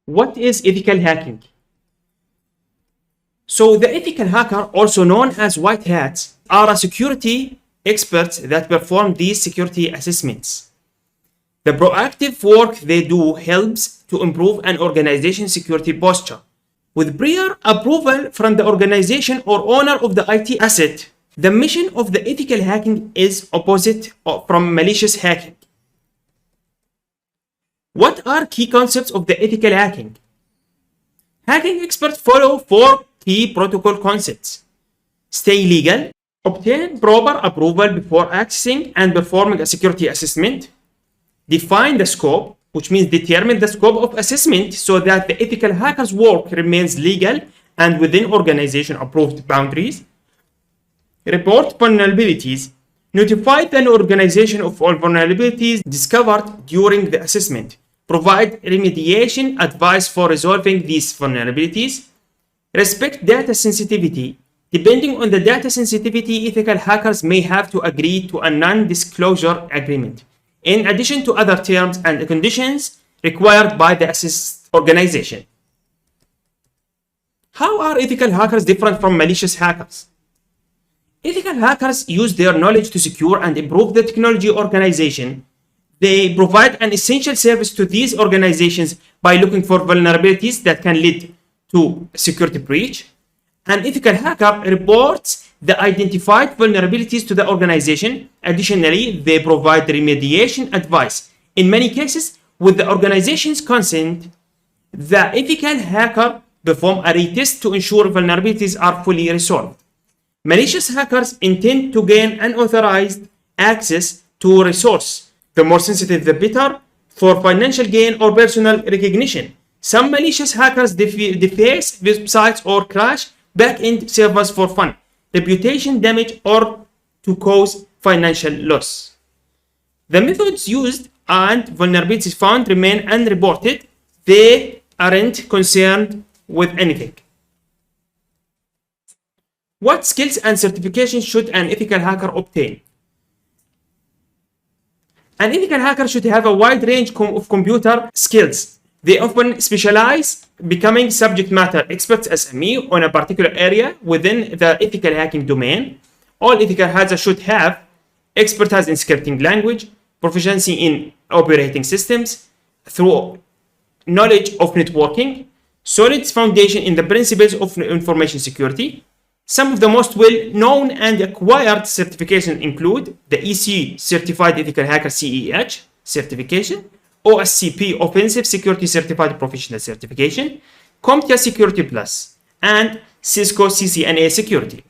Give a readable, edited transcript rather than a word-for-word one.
What is ethical hacking? So the ethical hacker, also known as white hats, are a security experts that perform these security assessments. The proactive work they do helps to improve an organization's security posture. With prior approval from the organization or owner of the IT asset, the mission of the ethical hacking is opposite from malicious hacking. What are key concepts of the ethical hacking? Hacking experts follow 4 key protocol concepts. Stay legal, obtain proper approval before accessing and performing a security assessment, define the scope, which means determine the scope of assessment so that the ethical hacker's work remains legal and within organization approved boundaries, report vulnerabilities, notify the organization of all vulnerabilities discovered during the assessment, provide remediation advice for resolving these vulnerabilities, respect data sensitivity. Depending on the data sensitivity, ethical hackers may have to agree to a non-disclosure agreement, in addition to other terms and conditions required by the assessed organization. How are ethical hackers different from malicious hackers? Ethical hackers use their knowledge to secure and improve the technology organization. They provide an essential service to these organizations by looking for vulnerabilities that can lead to security breach. An ethical hacker reports the identified vulnerabilities to the organization. Additionally, they provide remediation advice. In many cases, with the organization's consent, the ethical hacker performs a retest to ensure vulnerabilities are fully resolved. Malicious hackers intend to gain unauthorized access to a resource. The more sensitive, the better, for financial gain or personal recognition. Some malicious hackers deface websites or crash back-end servers for fun, reputation damage, or to cause financial loss. The methods used and vulnerabilities found remain unreported. They aren't concerned with anything. What skills and certifications should an ethical hacker obtain? An ethical hacker should have a wide range of computer skills. They often specialize, becoming subject matter experts as me on a particular area within the ethical hacking domain. All ethical hackers should have expertise in scripting language, proficiency in operating systems, through knowledge of networking, solid foundation in the principles of information security. Some of the most well-known and acquired certifications include the EC Certified Ethical Hacker CEH certification, OSCP Offensive Security Certified Professional certification, CompTIA Security Plus, and Cisco CCNA Security.